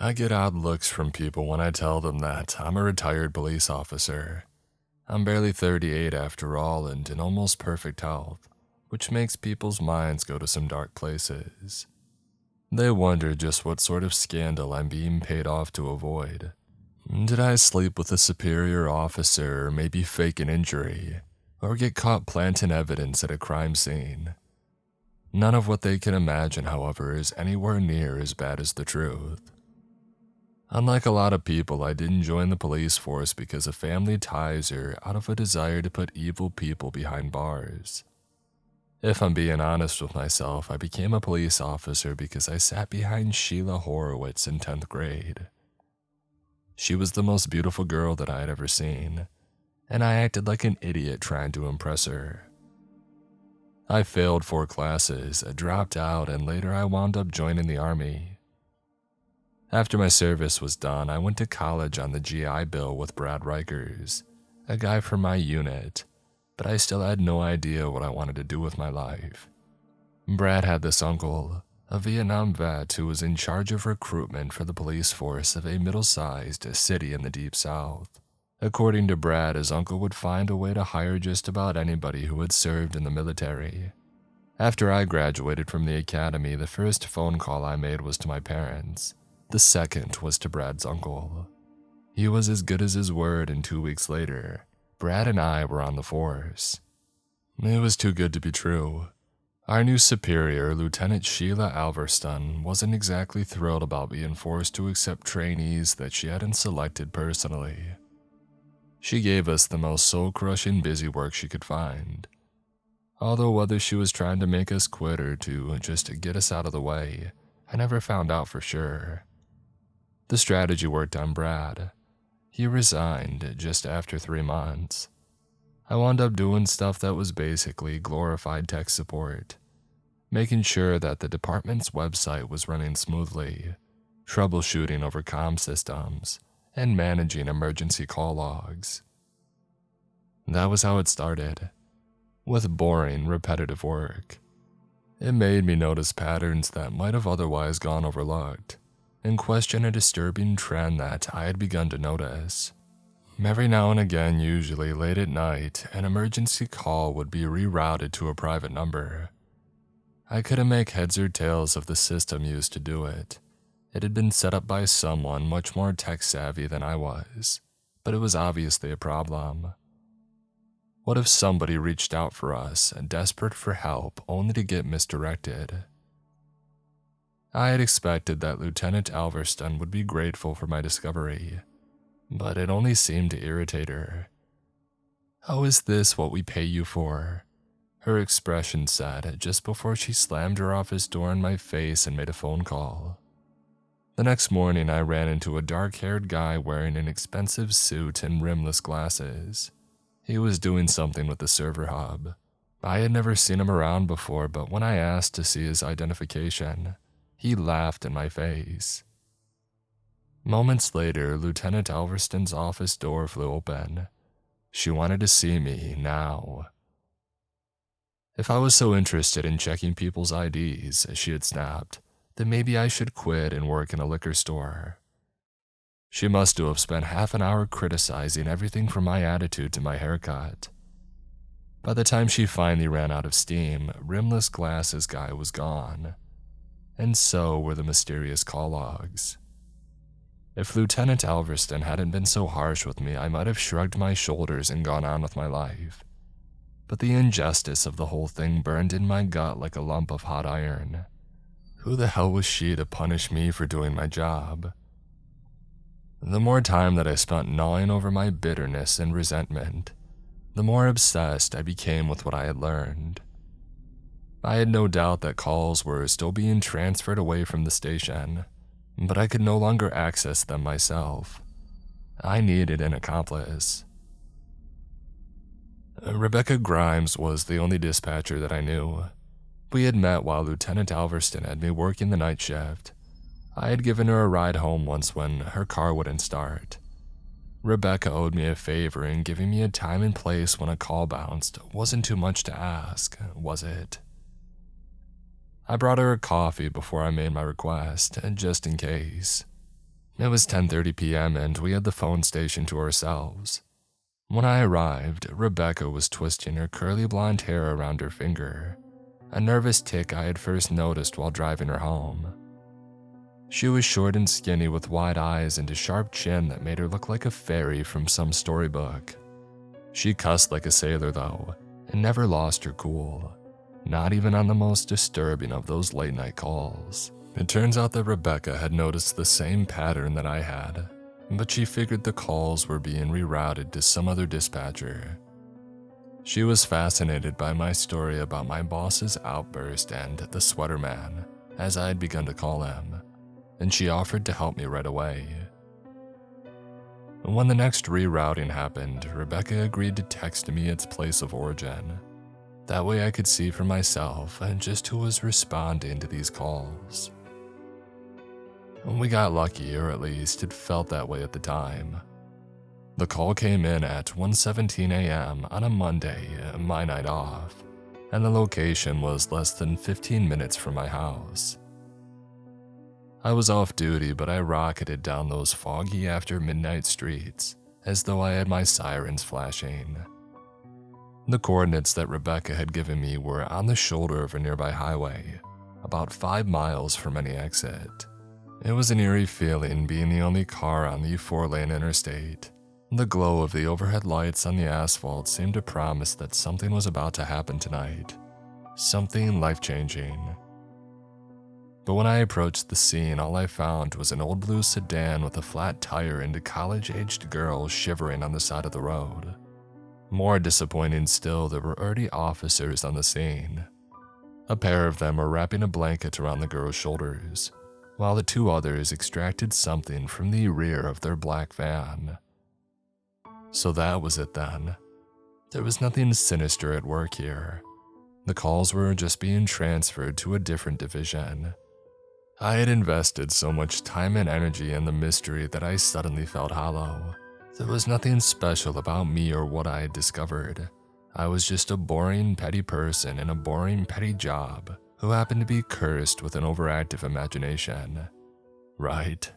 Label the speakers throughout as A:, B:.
A: I get odd looks from people when I tell them that I'm a retired police officer. I'm barely 38 after all and in almost perfect health, which makes people's minds go to some dark places. They wonder just what sort of scandal I'm being paid off to avoid. Did I sleep with a superior officer or maybe fake an injury, or get caught planting evidence at a crime scene? None of what they can imagine, however, is anywhere near as bad as the truth. Unlike a lot of people, I didn't join the police force because of family ties or out of a desire to put evil people behind bars. If I'm being honest with myself, I became a police officer because I sat behind Sheila Horowitz in 10th grade. She was the most beautiful girl that I had ever seen, and I acted like an idiot trying to impress her. I failed 4 classes, dropped out, and later I wound up joining the Army. After my service was done, I went to college on the GI Bill with Brad Rikers, a guy from my unit, but I still had no idea what I wanted to do with my life. Brad had this uncle, a Vietnam vet who was in charge of recruitment for the police force of a middle-sized city in the Deep South. According to Brad, his uncle would find a way to hire just about anybody who had served in the military. After I graduated from the academy, the first phone call I made was to my parents. The second was to Brad's uncle. He was as good as his word, and 2 weeks later, Brad and I were on the force. It was too good to be true. Our new superior, Lieutenant Sheila Alverston, wasn't exactly thrilled about being forced to accept trainees that she hadn't selected personally. She gave us the most soul-crushing busy work she could find. Although whether she was trying to make us quit or to just get us out of the way, I never found out for sure. The strategy worked on Brad. He resigned just after 3 months. I wound up doing stuff that was basically glorified tech support, making sure that the department's website was running smoothly, troubleshooting over comm systems, and managing emergency call logs. That was how it started, with boring, repetitive work. It made me notice patterns that might have otherwise gone overlooked, and question a disturbing trend that I had begun to notice. Every now and again, usually late at night, an emergency call would be rerouted to a private number. I couldn't make heads or tails of the system used to do it. It had been set up by someone much more tech-savvy than I was, but it was obviously a problem. What if somebody reached out for us, desperate for help, only to get misdirected? I had expected that Lieutenant Alverston would be grateful for my discovery, but it only seemed to irritate her. "Oh, is this what we pay you for?" her expression said just before she slammed her office door in my face and made a phone call. The next morning, I ran into a dark-haired guy wearing an expensive suit and rimless glasses. He was doing something with the server hub. I had never seen him around before, but when I asked to see his identification, he laughed in my face. Moments later, Lieutenant Alverston's office door flew open. She wanted to see me now. If I was so interested in checking people's IDs, she had snapped, then maybe I should quit and work in a liquor store. She must have spent half an hour criticizing everything from my attitude to my haircut. By the time she finally ran out of steam, rimless glasses guy was gone, and so were the mysterious call logs. If Lieutenant Alverston hadn't been so harsh with me, I might have shrugged my shoulders and gone on with my life. But the injustice of the whole thing burned in my gut like a lump of hot iron. Who the hell was she to punish me for doing my job? The more time that I spent gnawing over my bitterness and resentment, the more obsessed I became with what I had learned. I had no doubt that calls were still being transferred away from the station, but I could no longer access them myself. I needed an accomplice. Rebecca Grimes was the only dispatcher that I knew. We had met while Lieutenant Alverston had me working the night shift. I had given her a ride home once when her car wouldn't start. Rebecca owed me a favor, and giving me a time and place when a call bounced wasn't too much to ask, was it? I brought her a coffee before I made my request, just in case. It was 10:30 p.m. and we had the phone station to ourselves. When I arrived, Rebecca was twisting her curly blonde hair around her finger, a nervous tic I had first noticed while driving her home. She was short and skinny with wide eyes and a sharp chin that made her look like a fairy from some storybook. She cussed like a sailor though, and never lost her cool, not even on the most disturbing of those late night calls. It turns out that Rebecca had noticed the same pattern that I had, but she figured the calls were being rerouted to some other dispatcher. She was fascinated by my story about my boss's outburst and the sweater man, as I had begun to call him, and she offered to help me right away. When the next rerouting happened, Rebecca agreed to text me its place of origin. That way I could see for myself and just who was responding to these calls. We got lucky, or at least it felt that way at the time. The call came in at 1:17 a.m. on a Monday, my night off, and the location was less than 15 minutes from my house. I was off duty, but I rocketed down those foggy after midnight streets as though I had my sirens flashing. The coordinates that Rebecca had given me were on the shoulder of a nearby highway, about 5 miles from any exit. It was an eerie feeling being the only car on the 4-lane interstate. The glow of the overhead lights on the asphalt seemed to promise that something was about to happen tonight. Something life-changing. But when I approached the scene, all I found was an old blue sedan with a flat tire and a college-aged girl shivering on the side of the road. More disappointing still, there were already officers on the scene. A pair of them were wrapping a blanket around the girl's shoulders, while the 2 others extracted something from the rear of their black van. So that was it then. There was nothing sinister at work here. The calls were just being transferred to a different division. I had invested so much time and energy in the mystery that I suddenly felt hollow. There was nothing special about me or what I had discovered. I was just a boring, petty person in a boring, petty job who happened to be cursed with an overactive imagination. Right?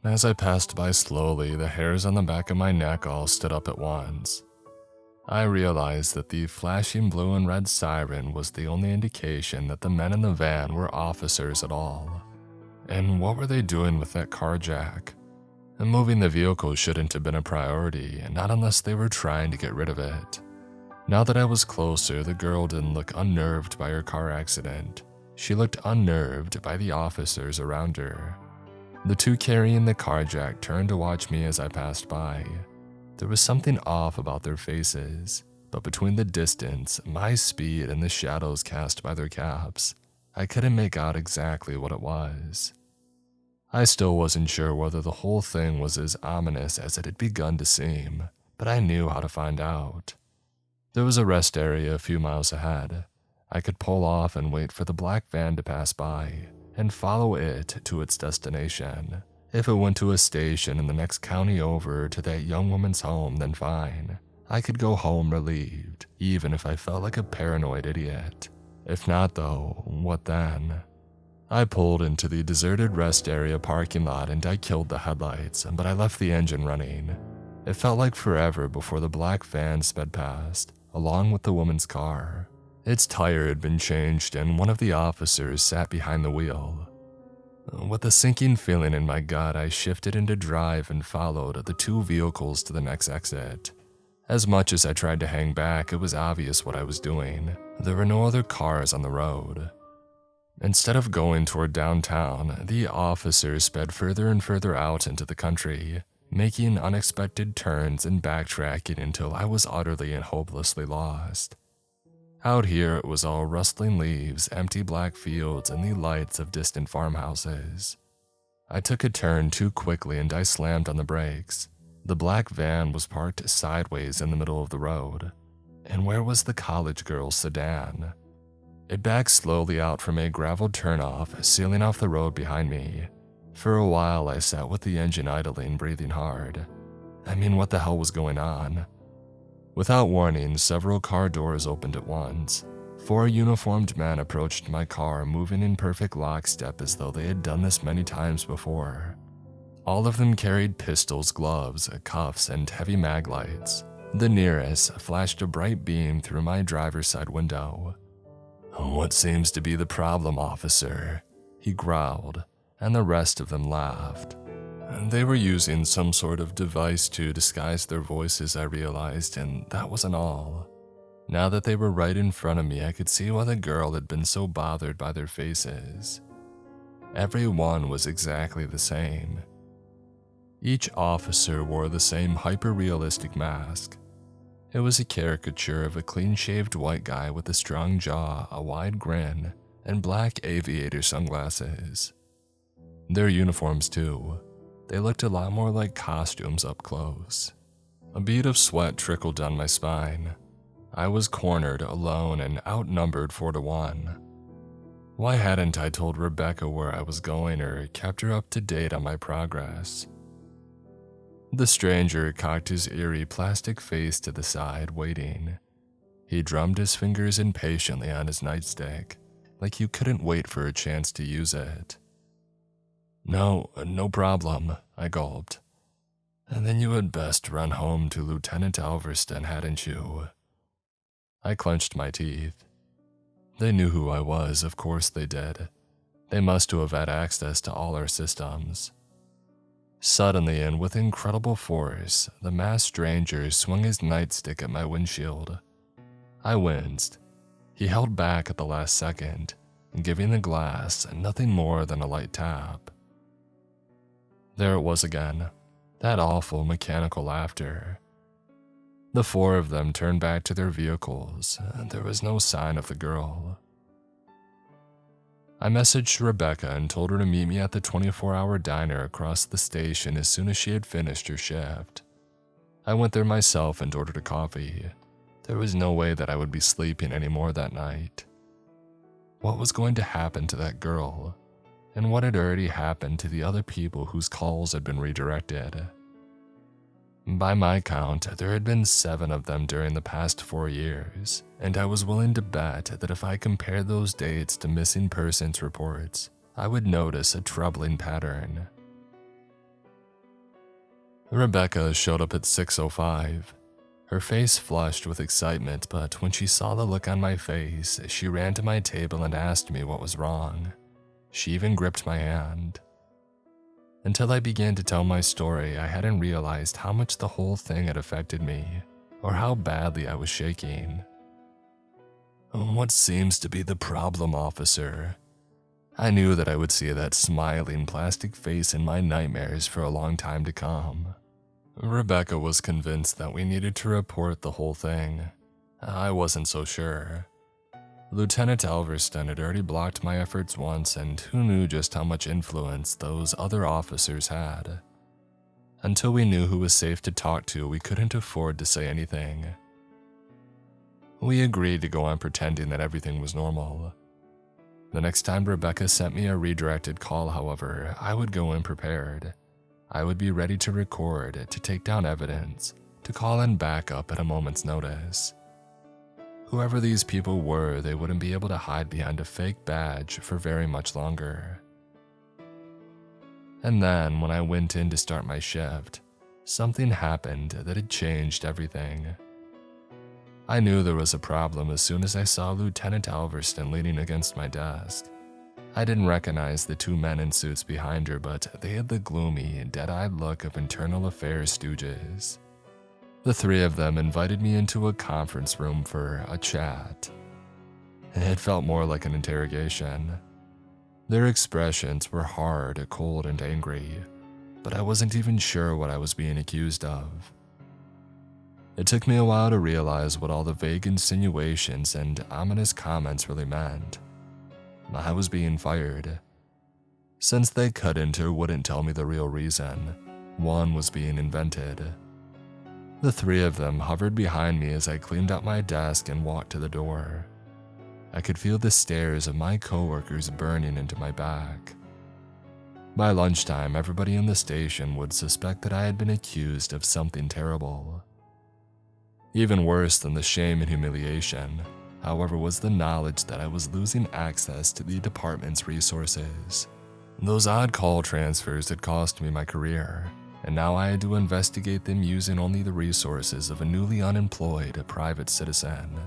A: As I passed by slowly, the hairs on the back of my neck all stood up at once. I realized that the flashing blue and red siren was the only indication that the men in the van were officers at all. And what were they doing with that car jack? And moving the vehicle shouldn't have been a priority, not unless they were trying to get rid of it. Now that I was closer, the girl didn't look unnerved by her car accident. She looked unnerved by the officers around her. The 2 carrying the car jack turned to watch me as I passed by. There was something off about their faces, but between the distance, my speed, and the shadows cast by their caps, I couldn't make out exactly what it was. I still wasn't sure whether the whole thing was as ominous as it had begun to seem, but I knew how to find out. There was a rest area a few miles ahead. I could pull off and wait for the black van to pass by, and follow it to its destination. If it went to a station in the next county over to that young woman's home, then fine. I could go home relieved, even if I felt like a paranoid idiot. If not though, what then? I pulled into the deserted rest area parking lot and I killed the headlights, but I left the engine running. It felt like forever before the black van sped past, along with the woman's car. Its tire had been changed and one of the officers sat behind the wheel. With a sinking feeling in my gut, I shifted into drive and followed the 2 vehicles to the next exit. As much as I tried to hang back, it was obvious what I was doing. There were no other cars on the road. Instead of going toward downtown, the officers sped further and further out into the country, making unexpected turns and backtracking until I was utterly and hopelessly lost. Out here, it was all rustling leaves, empty black fields, and the lights of distant farmhouses. I took a turn too quickly and I slammed on the brakes. The black van was parked sideways in the middle of the road. And where was the college girl's sedan? It backed slowly out from a gravel turnoff, sealing off the road behind me. For a while, I sat with the engine idling, breathing hard. I mean, what the hell was going on? Without warning, several car doors opened at once. 4 uniformed men approached my car, moving in perfect lockstep as though they had done this many times before. All of them carried pistols, gloves, cuffs, and heavy mag lights. The nearest flashed a bright beam through my driver's side window. "What seems to be the problem, officer?" he growled, and the rest of them laughed. They were using some sort of device to disguise their voices, I realized, and that wasn't all. Now that they were right in front of me, I could see why the girl had been so bothered by their faces. Every one was exactly the same. Each officer wore the same hyper-realistic mask. It was a caricature of a clean-shaved white guy with a strong jaw, a wide grin, and black aviator sunglasses. Their uniforms, too. They looked a lot more like costumes up close. A bead of sweat trickled down my spine. I was cornered, alone, and outnumbered 4-1. Why hadn't I told Rebecca where I was going or kept her up to date on my progress? The stranger cocked his eerie plastic face to the side, waiting. He drummed his fingers impatiently on his nightstick, like he couldn't wait for a chance to use it. No problem, I gulped. And then you had best run home to Lieutenant Alverston, hadn't you? I clenched my teeth. They knew who I was, of course they did. They must have had access to all our systems. Suddenly, and with incredible force, the masked stranger swung his nightstick at my windshield. I winced. He held back at the last second, giving the glass nothing more than a light tap. There it was again, that awful mechanical laughter. The 4 of them turned back to their vehicles, and there was no sign of the girl. I messaged Rebecca and told her to meet me at the 24-hour diner across the station as soon as she had finished her shift. I went there myself and ordered a coffee. There was no way that I would be sleeping anymore that night. What was going to happen to that girl? And what had already happened to the other people whose calls had been redirected? By my count, there had been 7 of them during the past 4 years, and I was willing to bet that if I compared those dates to missing persons reports, I would notice a troubling pattern. Rebecca showed up at 6:05. Her face flushed with excitement, but when she saw the look on my face, she ran to my table and asked me what was wrong. She even gripped my hand. Until I began to tell my story, I hadn't realized how much the whole thing had affected me, or how badly I was shaking. "What seems to be the problem, officer?" I knew that I would see that smiling plastic face in my nightmares for a long time to come. Rebecca was convinced that we needed to report the whole thing. I wasn't so sure. Lieutenant Alverston had already blocked my efforts once, and who knew just how much influence those other officers had. Until we knew who was safe to talk to, we couldn't afford to say anything. We agreed to go on pretending that everything was normal. The next time Rebecca sent me a redirected call, however, I would go in prepared. I would be ready to record, to take down evidence, to call in backup at a moment's notice. Whoever these people were, they wouldn't be able to hide behind a fake badge for very much longer. And then, when I went in to start my shift, something happened that had changed everything. I knew there was a problem as soon as I saw Lieutenant Alverston leaning against my desk. I didn't recognize the 2 men in suits behind her, but they had the gloomy, dead-eyed look of internal affairs stooges. The 3 of them invited me into a conference room for a chat. It felt more like an interrogation. Their expressions were hard, cold, and angry, but I wasn't even sure what I was being accused of. It took me a while to realize what all the vague insinuations and ominous comments really meant. I was being fired. Since they couldn't or wouldn't tell me the real reason, one was being invented. The 3 of them hovered behind me as I cleaned out my desk and walked to the door. I could feel the stares of my coworkers burning into my back. By lunchtime, everybody in the station would suspect that I had been accused of something terrible. Even worse than the shame and humiliation, however, was the knowledge that I was losing access to the department's resources. Those odd call transfers had cost me my career, and now I had to investigate them using only the resources of a newly unemployed private citizen.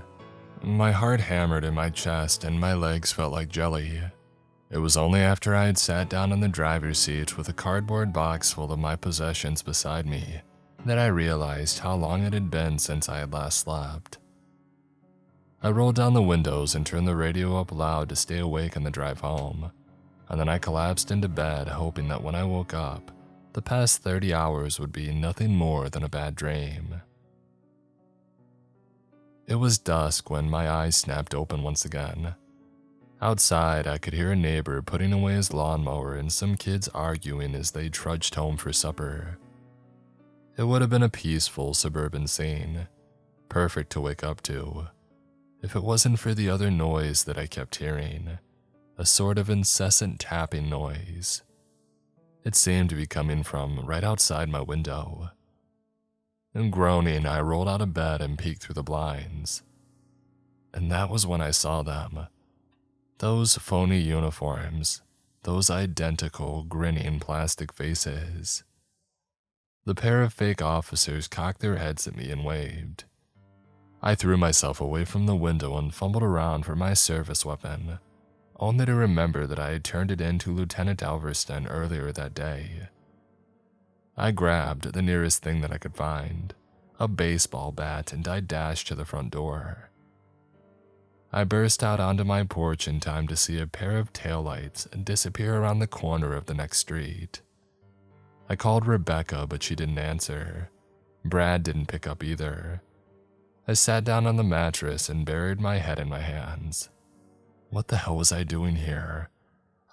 A: My heart hammered in my chest and my legs felt like jelly. It was only after I had sat down in the driver's seat with a cardboard box full of my possessions beside me that I realized how long it had been since I had last slept. I rolled down the windows and turned the radio up loud to stay awake on the drive home, and then I collapsed into bed hoping that when I woke up, the past 30 hours would be nothing more than a bad dream. It was dusk when my eyes snapped open once again. Outside, I could hear a neighbor putting away his lawnmower and some kids arguing as they trudged home for supper. It would have been a peaceful suburban scene, perfect to wake up to, if it wasn't for the other noise that I kept hearing, a sort of incessant tapping noise. It seemed to be coming from right outside my window. And groaning, I rolled out of bed and peeked through the blinds. And that was when I saw them. Those phony uniforms, those identical, grinning plastic faces. The pair of fake officers cocked their heads at me and waved. I threw myself away from the window and fumbled around for my service weapon, only to remember that I had turned it in to Lieutenant Alverston earlier that day. I grabbed the nearest thing that I could find, a baseball bat, and I dashed to the front door. I burst out onto my porch in time to see a pair of taillights disappear around the corner of the next street. I called Rebecca, but she didn't answer. Brad didn't pick up either. I sat down on the mattress and buried my head in my hands. What the hell was I doing here?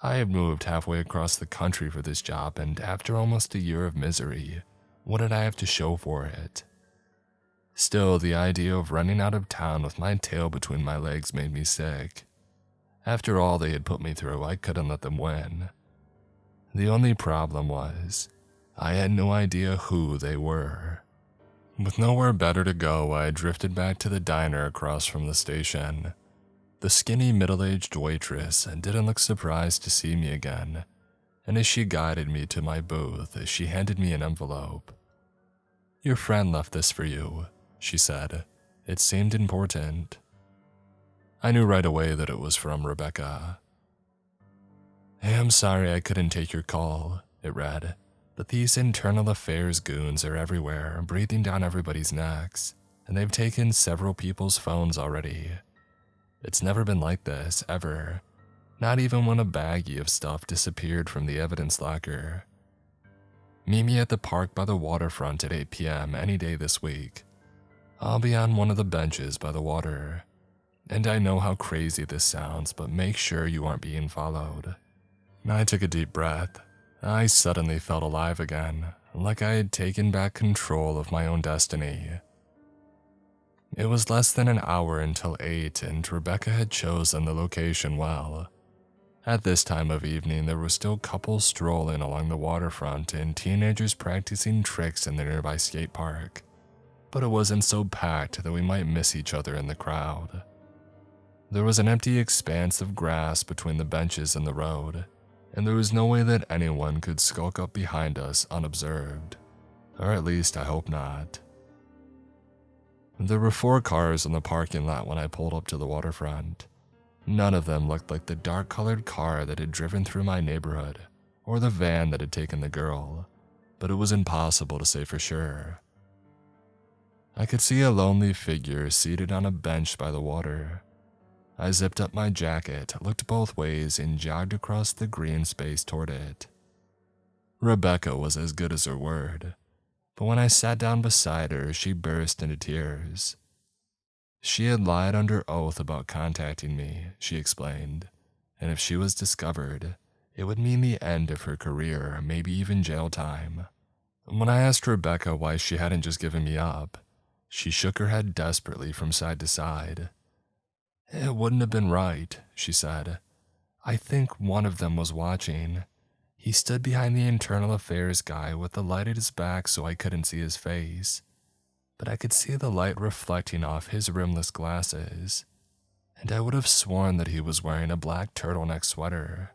A: I had moved halfway across the country for this job, and after almost a year of misery, what did I have to show for it? Still, the idea of running out of town with my tail between my legs made me sick. After all they had put me through, I couldn't let them win. The only problem was, I had no idea who they were. With nowhere better to go, I drifted back to the diner across from the station. The skinny, middle-aged waitress didn't look surprised to see me again, and as she guided me to my booth, she handed me an envelope. "Your friend left this for you," she said. It seemed important. I knew right away that it was from Rebecca. "Hey, I'm sorry I couldn't take your call," it read, "but these internal affairs goons are everywhere, breathing down everybody's necks, and they've taken several people's phones already. It's never been like this, ever. Not even when a baggie of stuff disappeared from the evidence locker. Meet me at the park by the waterfront at 8 p.m. any day this week. I'll be on one of the benches by the water. And I know how crazy this sounds, but make sure you aren't being followed." I took a deep breath. I suddenly felt alive again, like I had taken back control of my own destiny. It was less than an hour until 8, and Rebecca had chosen the location well. At this time of evening, there were still couples strolling along the waterfront and teenagers practicing tricks in the nearby skate park. But it wasn't so packed that we might miss each other in the crowd. There was an empty expanse of grass between the benches and the road, and there was no way that anyone could skulk up behind us unobserved. Or at least I hope not. There were 4 cars in the parking lot when I pulled up to the waterfront. None of them looked like the dark-colored car that had driven through my neighborhood, or the van that had taken the girl, but it was impossible to say for sure. I could see a lonely figure seated on a bench by the water. I zipped up my jacket, looked both ways, and jogged across the green space toward it. Rebecca was as good as her word, but when I sat down beside her, she burst into tears. She had lied under oath about contacting me, she explained, and if she was discovered, it would mean the end of her career, maybe even jail time. When I asked Rebecca why she hadn't just given me up, she shook her head desperately from side to side. "It wouldn't have been right," she said. "I think one of them was watching. He stood behind the internal affairs guy with the light at his back so I couldn't see his face. But I could see the light reflecting off his rimless glasses, and I would have sworn that he was wearing a black turtleneck sweater."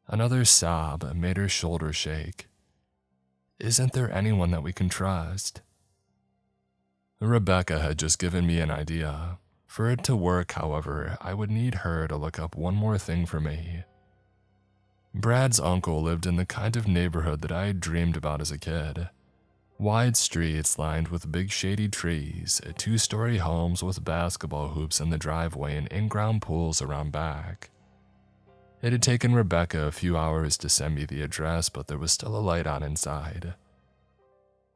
A: Another sob made her shoulders shake. Isn't there anyone that we can trust? Rebecca had just given me an idea. For it to work, however, I would need her to look up one more thing for me. Brad's uncle lived in the kind of neighborhood that I had dreamed about as a kid. Wide streets lined with big shady trees, two-story homes with basketball hoops in the driveway and in-ground pools around back. It had taken Rebecca a few hours to send me the address, but there was still a light on inside.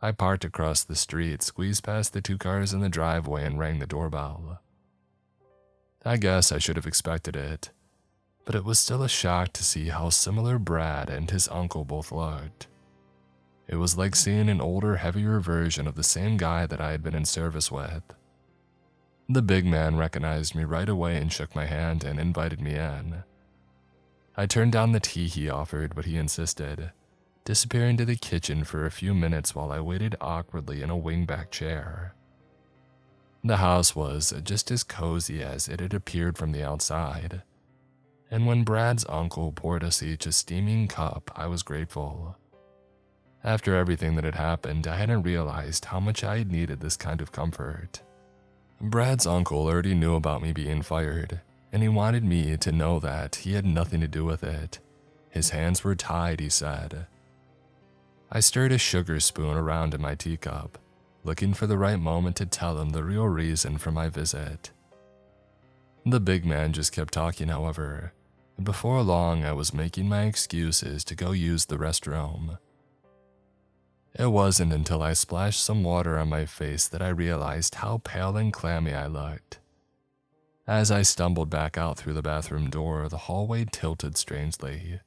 A: I parked across the street, squeezed past the 2 cars in the driveway, and rang the doorbell. I guess I should have expected it, but it was still a shock to see how similar Brad and his uncle both looked. It was like seeing an older, heavier version of the same guy that I had been in service with. The big man recognized me right away and shook my hand and invited me in. I turned down the tea he offered, but he insisted, disappearing to the kitchen for a few minutes while I waited awkwardly in a wingback chair. The house was just as cozy as it had appeared from the outside, and when Brad's uncle poured us each a steaming cup, I was grateful. After everything that had happened, I hadn't realized how much I had needed this kind of comfort. Brad's uncle already knew about me being fired, and he wanted me to know that he had nothing to do with it. His hands were tied, he said. I stirred a sugar spoon around in my teacup, looking for the right moment to tell him the real reason for my visit. The big man just kept talking, however, and before long I was making my excuses to go use the restroom. It wasn't until I splashed some water on my face that I realized how pale and clammy I looked. As I stumbled back out through the bathroom door, the hallway tilted strangely.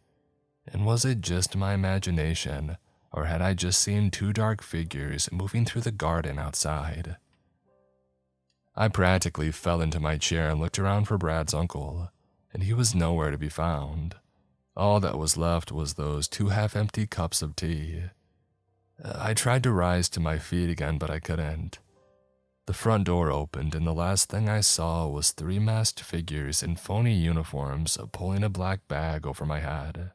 A: And was it just my imagination, or had I just seen 2 dark figures moving through the garden outside? I practically fell into my chair and looked around for Brad's uncle, and he was nowhere to be found. All that was left was those 2 half-empty cups of tea. I tried to rise to my feet again, but I couldn't. The front door opened, and the last thing I saw was 3 masked figures in phony uniforms pulling a black bag over my head.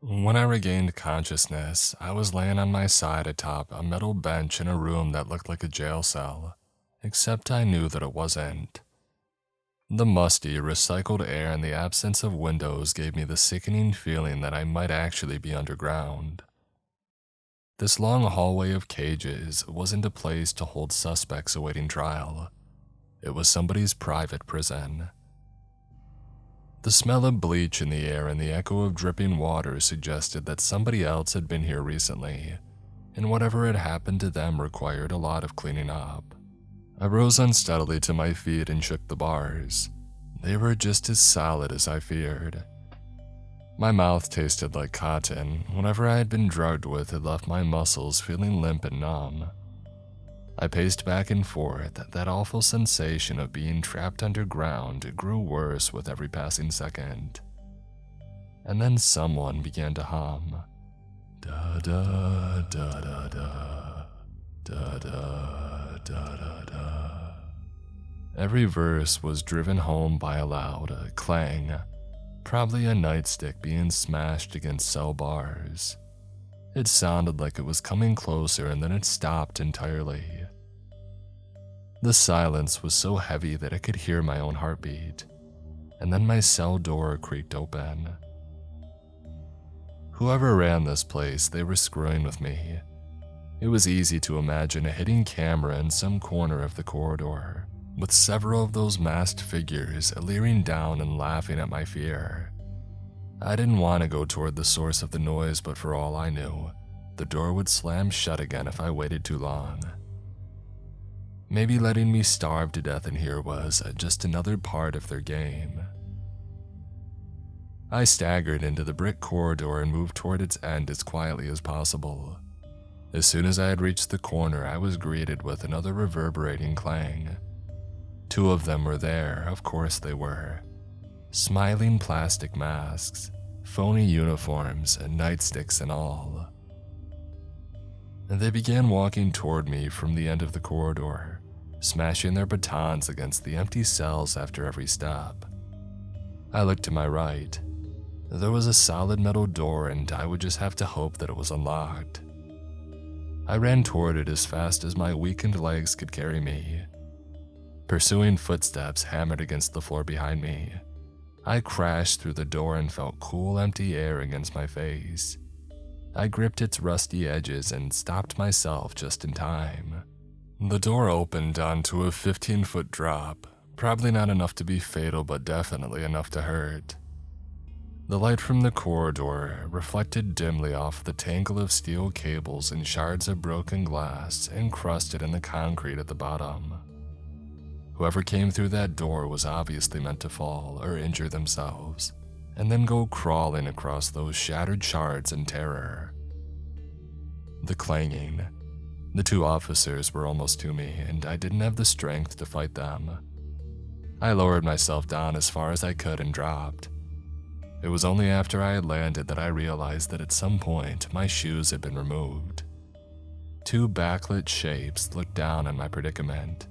A: When I regained consciousness, I was laying on my side atop a metal bench in a room that looked like a jail cell, except I knew that it wasn't. The musty, recycled air and the absence of windows gave me the sickening feeling that I might actually be underground. This long hallway of cages wasn't a place to hold suspects awaiting trial. It was somebody's private prison. The smell of bleach in the air and the echo of dripping water suggested that somebody else had been here recently, and whatever had happened to them required a lot of cleaning up. I rose unsteadily to my feet and shook the bars. They were just as solid as I feared. My mouth tasted like cotton. Whatever I had been drugged with had left my muscles feeling limp and numb. I paced back and forth. That awful sensation of being trapped underground grew worse with every passing second. And then someone began to hum. Da da da da da da da da da. Every verse was driven home by a loud clang. Probably a nightstick being smashed against cell bars. It sounded like it was coming closer and then it stopped entirely. The silence was so heavy that I could hear my own heartbeat, and then my cell door creaked open. Whoever ran this place, they were screwing with me. It was easy to imagine a hidden camera in some corner of the corridor, with several of those masked figures leering down and laughing at my fear. I didn't want to go toward the source of the noise, but for all I knew, the door would slam shut again if I waited too long. Maybe letting me starve to death in here was just another part of their game. I staggered into the brick corridor and moved toward its end as quietly as possible. As soon as I had reached the corner, I was greeted with another reverberating clang. 2 of them were there, of course they were. Smiling plastic masks, phony uniforms, and nightsticks and all. They began walking toward me from the end of the corridor, smashing their batons against the empty cells after every step. I looked to my right. There was a solid metal door and I would just have to hope that it was unlocked. I ran toward it as fast as my weakened legs could carry me. Pursuing footsteps hammered against the floor behind me, I crashed through the door and felt cool, empty air against my face. I gripped its rusty edges and stopped myself just in time. The door opened onto a 15-foot drop, probably not enough to be fatal, but definitely enough to hurt. The light from the corridor reflected dimly off the tangle of steel cables and shards of broken glass encrusted in the concrete at the bottom. Whoever came through that door was obviously meant to fall or injure themselves, and then go crawling across those shattered shards in terror. The clanging. The two officers were almost to me, and I didn't have the strength to fight them. I lowered myself down as far as I could and dropped. It was only after I had landed that I realized that at some point my shoes had been removed. Two backlit shapes looked down on my predicament,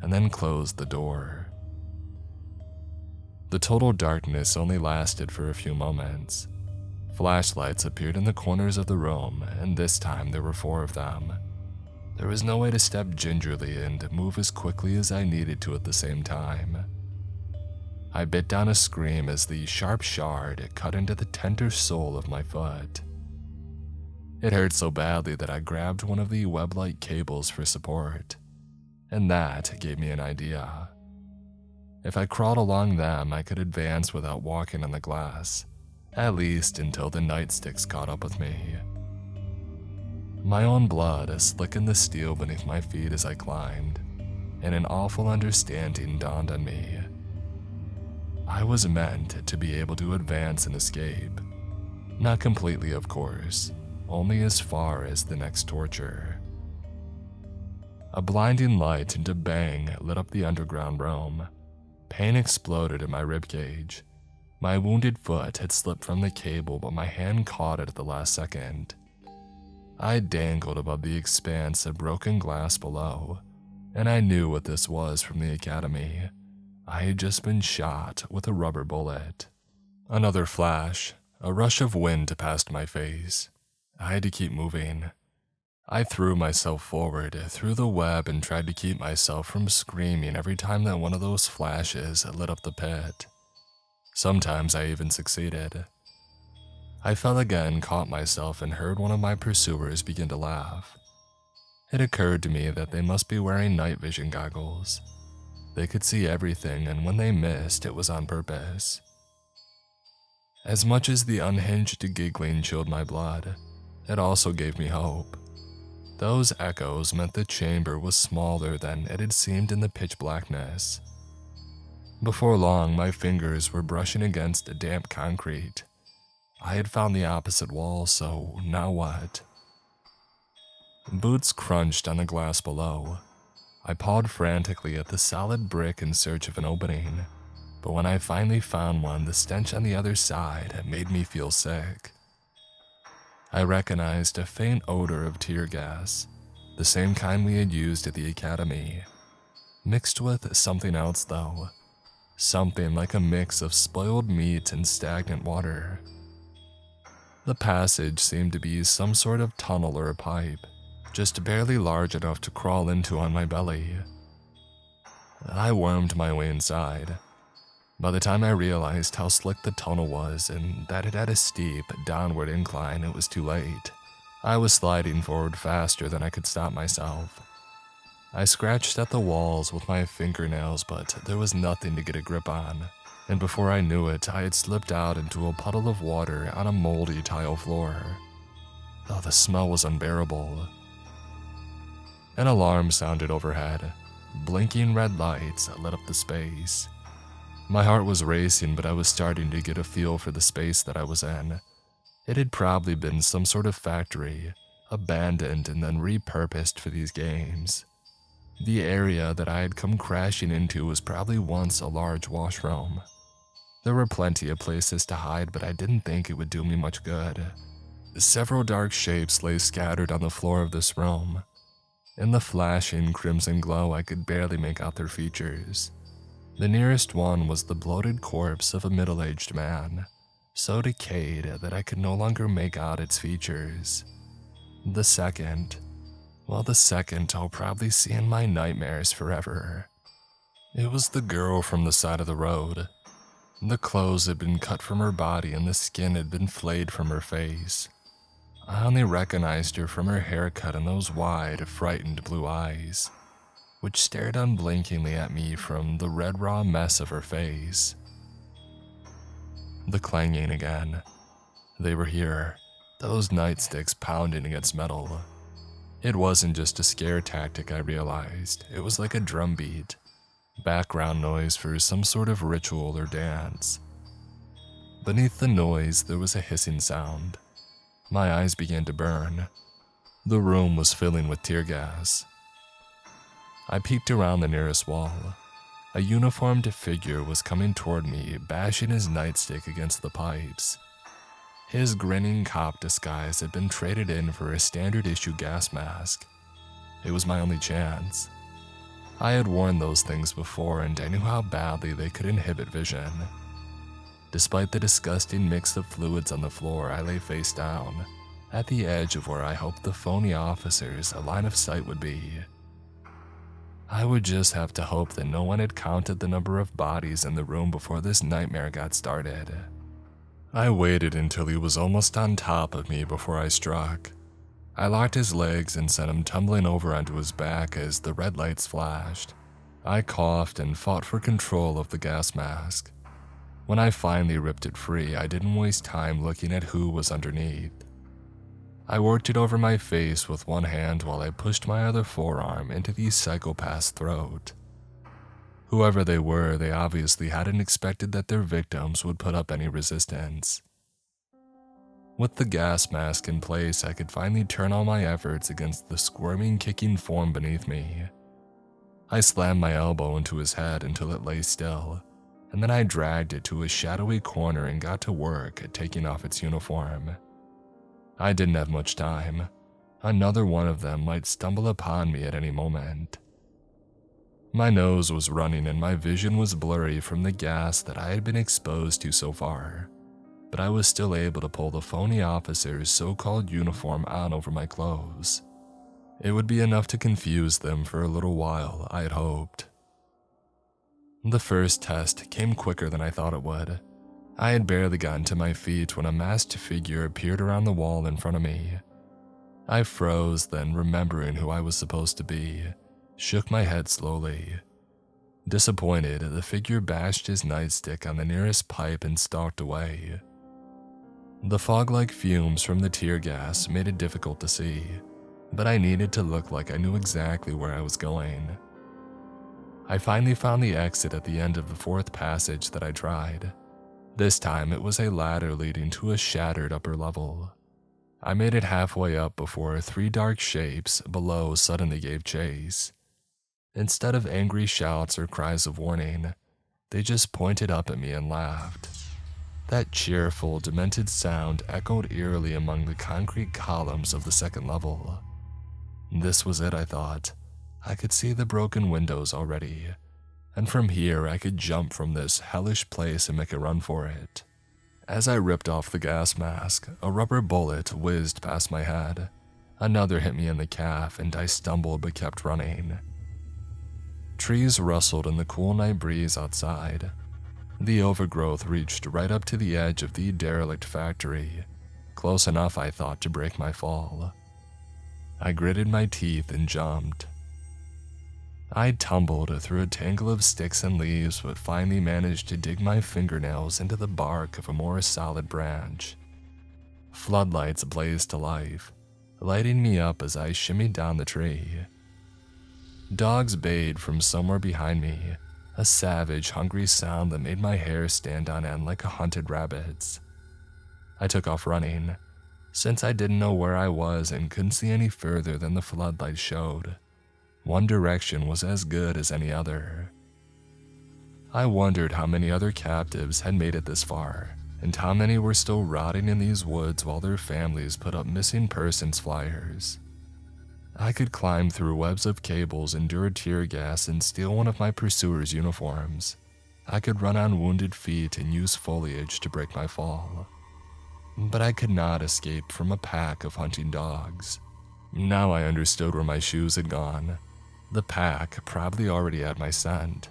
A: and then closed the door. The total darkness only lasted for a few moments. Flashlights appeared in the corners of the room, and this time there were 4 of them. There was no way to step gingerly and move as quickly as I needed to at the same time. I bit down a scream as the sharp shard cut into the tender sole of my foot. It hurt so badly that I grabbed one of the web-like cables for support, and that gave me an idea. If I crawled along them, I could advance without walking on the glass, at least until the nightsticks caught up with me. My own blood slickened the steel beneath my feet as I climbed, and an awful understanding dawned on me. I was meant to be able to advance and escape. Not completely, of course, only as far as the next torture. A blinding light and a bang lit up the underground room. Pain exploded in my ribcage. My wounded foot had slipped from the cable, but my hand caught it at the last second. I dangled above the expanse of broken glass below, and I knew what this was from the academy. I had just been shot with a rubber bullet. Another flash, a rush of wind passed my face. I had to keep moving. I threw myself forward through the web and tried to keep myself from screaming every time that one of those flashes lit up the pit. Sometimes I even succeeded. I fell again, caught myself, and heard one of my pursuers begin to laugh. It occurred to me that they must be wearing night vision goggles. They could see everything, and when they missed, it was on purpose. As much as the unhinged giggling chilled my blood, it also gave me hope. Those echoes meant the chamber was smaller than it had seemed in the pitch blackness. Before long, my fingers were brushing against damp concrete. I had found the opposite wall, so now what? Boots crunched on the glass below. I pawed frantically at the solid brick in search of an opening, but when I finally found one, the stench on the other side made me feel sick. I recognized a faint odor of tear gas, the same kind we had used at the academy, mixed with something else though, something like a mix of spoiled meat and stagnant water. The passage seemed to be some sort of tunnel or a pipe, just barely large enough to crawl into on my belly. I wormed my way inside. By the time I realized how slick the tunnel was and that it had a steep, downward incline, it was too late. I was sliding forward faster than I could stop myself. I scratched at the walls with my fingernails, but there was nothing to get a grip on, and before I knew it, I had slipped out into a puddle of water on a moldy tile floor. Oh, the smell was unbearable. An alarm sounded overhead. Blinking red lights lit up the space. My heart was racing, but I was starting to get a feel for the space that I was in. It had probably been some sort of factory, abandoned and then repurposed for these games. The area that I had come crashing into was probably once a large washroom. There were plenty of places to hide, but I didn't think it would do me much good. Several dark shapes lay scattered on the floor of this room. In the flashing crimson glow, I could barely make out their features. The nearest one was the bloated corpse of a middle-aged man. so decayed that I could no longer make out its features. The second I'll probably see in my nightmares forever. It was the girl from the side of the road. The clothes had been cut from her body and the skin had been flayed from her face. I only recognized her from her haircut and those wide, frightened blue eyes, which stared unblinkingly at me from the red raw mess of her face. The clanging again. They were here, those nightsticks pounding against metal. It wasn't just a scare tactic, I realized. It was like a drumbeat, background noise for some sort of ritual or dance. Beneath the noise, there was a hissing sound. My eyes began to burn. The room was filling with tear gas. I peeked around the nearest wall. A uniformed figure was coming toward me, bashing his nightstick against the pipes. His grinning cop disguise had been traded in for a standard issue gas mask. It was my only chance. I had worn those things before and I knew how badly they could inhibit vision. Despite the disgusting mix of fluids on the floor, I lay face down, at the edge of where I hoped the phony officers' a line of sight would be. I would just have to hope that no one had counted the number of bodies in the room before this nightmare got started. I waited until he was almost on top of me before I struck. I locked his legs and sent him tumbling over onto his back as the red lights flashed. I coughed and fought for control of the gas mask. When I finally ripped it free, I didn't waste time looking at who was underneath. I worked it over my face with one hand while I pushed my other forearm into the psychopath's throat. Whoever they were, they obviously hadn't expected that their victims would put up any resistance. With the gas mask in place, I could finally turn all my efforts against the squirming, kicking form beneath me. I slammed my elbow into his head until it lay still, and then I dragged it to a shadowy corner and got to work at taking off its uniform. I didn't have much time. Another one of them might stumble upon me at any moment. My nose was running and my vision was blurry from the gas that I had been exposed to so far, but I was still able to pull the phony officer's so-called uniform on over my clothes. It would be enough to confuse them for a little while, I had hoped. The first test came quicker than I thought it would. I had barely gotten to my feet when a masked figure appeared around the wall in front of me. I froze, then remembering who I was supposed to be, shook my head slowly. Disappointed, the figure bashed his nightstick on the nearest pipe and stalked away. The fog-like fumes from the tear gas made it difficult to see, but I needed to look like I knew exactly where I was going. I finally found the exit at the end of the fourth passage that I tried. This time it was a ladder leading to a shattered upper level. I made it halfway up before three dark shapes below suddenly gave chase. Instead of angry shouts or cries of warning, they just pointed up at me and laughed. That cheerful, demented sound echoed eerily among the concrete columns of the second level. This was it, I thought. I could see the broken windows already, and from here I could jump from this hellish place and make a run for it. As I ripped off the gas mask, a rubber bullet whizzed past my head. Another hit me in the calf and I stumbled but kept running. Trees rustled in the cool night breeze outside. The overgrowth reached right up to the edge of the derelict factory, close enough, I thought, to break my fall. I gritted my teeth and jumped. I tumbled through a tangle of sticks and leaves, but finally managed to dig my fingernails into the bark of a more solid branch. Floodlights blazed to life, lighting me up as I shimmied down the tree. Dogs bayed from somewhere behind me, a savage, hungry sound that made my hair stand on end like a hunted rabbit's. I took off running, since I didn't know where I was and couldn't see any further than the floodlights showed. One direction was as good as any other. I wondered how many other captives had made it this far, and how many were still rotting in these woods while their families put up missing persons flyers. I could climb through webs of cables, endure tear gas, and steal one of my pursuers' uniforms. I could run on wounded feet and use foliage to break my fall. But I could not escape from a pack of hunting dogs. Now I understood where my shoes had gone. The pack probably already had my scent.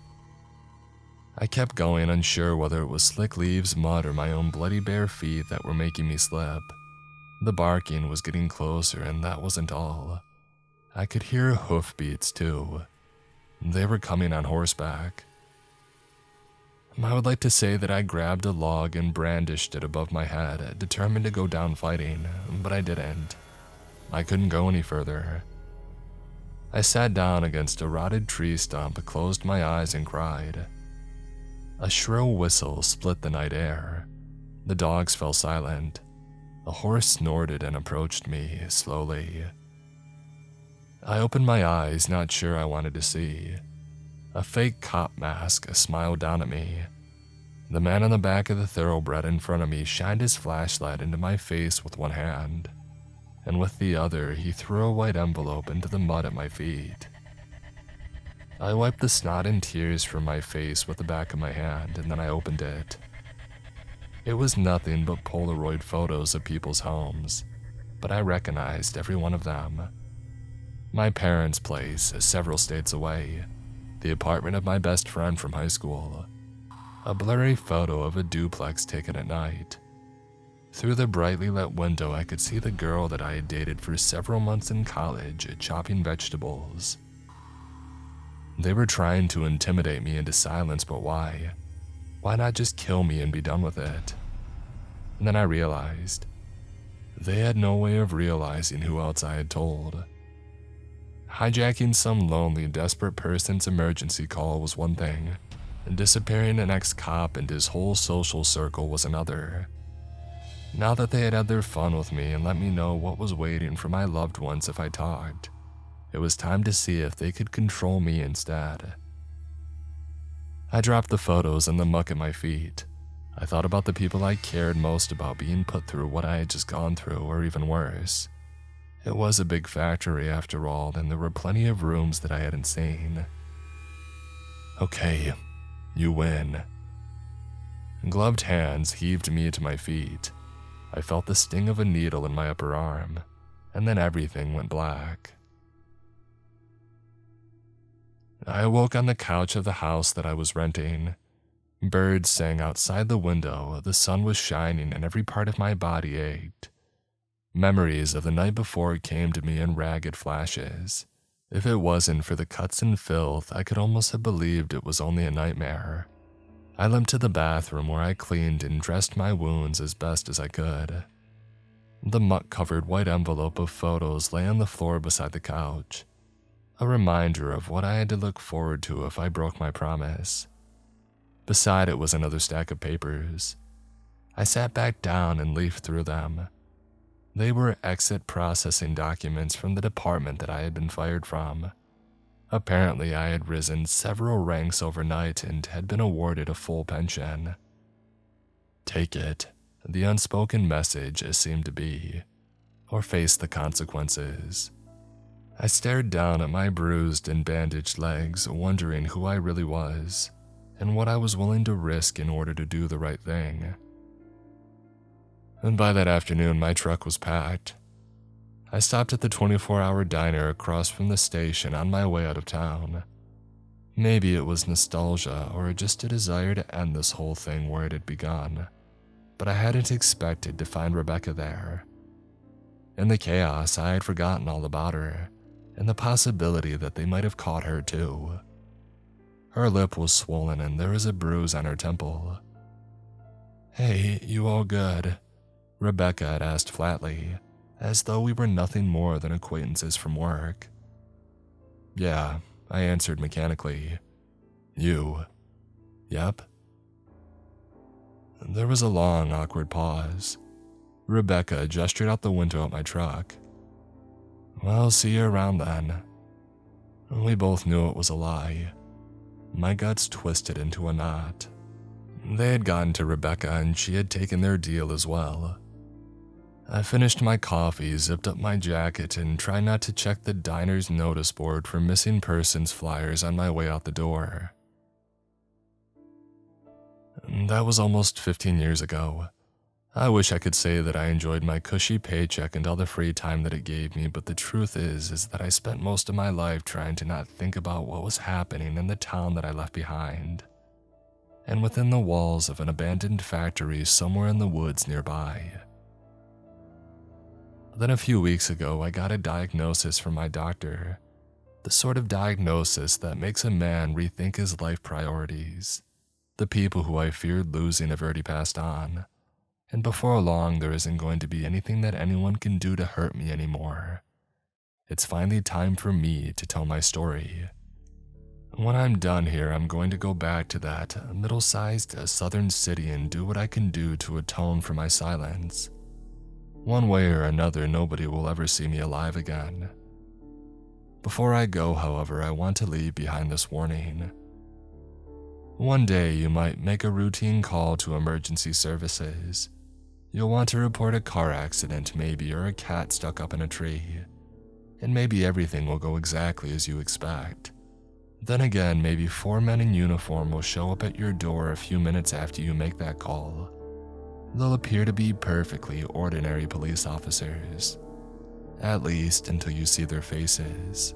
A: I kept going, unsure whether it was slick leaves, mud, or my own bloody bare feet that were making me slip. The barking was getting closer, and that wasn't all. I could hear hoofbeats too. They were coming on horseback. I would like to say that I grabbed a log and brandished it above my head, determined to go down fighting, but I didn't. I couldn't go any further. I sat down against a rotted tree stump, closed my eyes, and cried. A shrill whistle split the night air. The dogs fell silent. A horse snorted and approached me slowly. I opened my eyes, not sure I wanted to see. A fake cop mask smiled down at me. The man on the back of the thoroughbred in front of me shined his flashlight into my face with one hand, and with the other he threw a white envelope into the mud at my feet. I wiped the snot and tears from my face with the back of my hand, and then I opened it. It was nothing but Polaroid photos of people's homes, but I recognized every one of them. My parents' place, several states away. The apartment of my best friend from high school. A blurry photo of a duplex taken at night. Through the brightly lit window, I could see the girl that I had dated for several months in college chopping vegetables. They were trying to intimidate me into silence, but why? Why not just kill me and be done with it? And then I realized. They had no way of realizing who else I had told. Hijacking some lonely, desperate person's emergency call was one thing, and disappearing an ex-cop and his whole social circle was another. Now that they had had their fun with me and let me know what was waiting for my loved ones if I talked, it was time to see if they could control me instead. I dropped the photos in the muck at my feet. I thought about the people I cared most about being put through what I had just gone through, or even worse. It was a big factory after all, and there were plenty of rooms that I hadn't seen. Okay, you win. Gloved hands heaved me to my feet. I felt the sting of a needle in my upper arm, and then everything went black. I awoke on the couch of the house that I was renting. Birds sang outside the window, the sun was shining, and every part of my body ached. Memories of the night before came to me in ragged flashes. If it wasn't for the cuts and filth, I could almost have believed it was only a nightmare. I limped to the bathroom where I cleaned and dressed my wounds as best as I could. The muck-covered white envelope of photos lay on the floor beside the couch, a reminder of what I had to look forward to if I broke my promise. Beside it was another stack of papers. I sat back down and leafed through them. They were exit processing documents from the department that I had been fired from. Apparently, I had risen several ranks overnight and had been awarded a full pension. Take it, the unspoken message seemed to be, or face the consequences. I stared down at my bruised and bandaged legs, wondering who I really was, and what I was willing to risk in order to do the right thing. And by that afternoon, my truck was packed. I stopped at the 24-hour diner across from the station on my way out of town. Maybe it was nostalgia or just a desire to end this whole thing where it had begun, but I hadn't expected to find Rebecca there. In the chaos, I had forgotten all about her, and the possibility that they might have caught her too. Her lip was swollen and there was a bruise on her temple. "Hey, you all good?" Rebecca had asked flatly, as though we were nothing more than acquaintances from work. "Yeah," I answered mechanically. "You?" "Yep." There was a long, awkward pause. Rebecca gestured out the window at my truck. "Well, see you around then." We both knew it was a lie. My guts twisted into a knot. They had gotten to Rebecca and she had taken their deal as well. I finished my coffee, zipped up my jacket, and tried not to check the diner's notice board for missing persons flyers on my way out the door. That was almost 15 years ago. I wish I could say that I enjoyed my cushy paycheck and all the free time that it gave me, but the truth is that I spent most of my life trying to not think about what was happening in the town that I left behind, and within the walls of an abandoned factory somewhere in the woods nearby. Then a few weeks ago, I got a diagnosis from my doctor, the sort of diagnosis that makes a man rethink his life priorities, the people who I feared losing have already passed on. And before long, there isn't going to be anything that anyone can do to hurt me anymore. It's finally time for me to tell my story. When I'm done here, I'm going to go back to that middle-sized southern city and do what I can do to atone for my silence. One way or another, nobody will ever see me alive again. Before I go, however, I want to leave behind this warning. One day, you might make a routine call to emergency services. You'll want to report a car accident maybe, or a cat stuck up in a tree. And maybe everything will go exactly as you expect. Then again, maybe 4 men in uniform will show up at your door a few minutes after you make that call. They'll appear to be perfectly ordinary police officers. At least until you see their faces.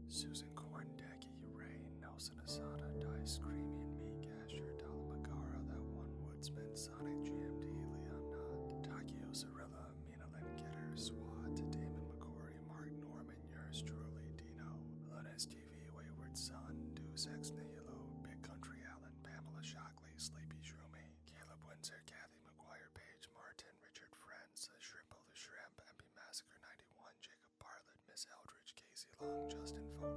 B: Susan Korndacki, Ray, Nelson Asada, Die Screamy, and me, Gasher, Dalamagara, That One Woodsman, Sonic GMD, Leon Takio Cirilla, Mina Lynn Kidder, SWAT, Damon McCory, Mark Norman, yours truly, Dino, Lunas TV, Wayward Son, Deuce X Nihilo, Big Country Allen, Pamela Shockley, Sleepy Shroomy, Caleb Windsor, Kathy McGuire, Page Martin, Richard Friends, Shrimpo the Shrimp, MP Massacre 91, Jacob Bartlett, Miss Eldridge, Casey Long, Justin Foden,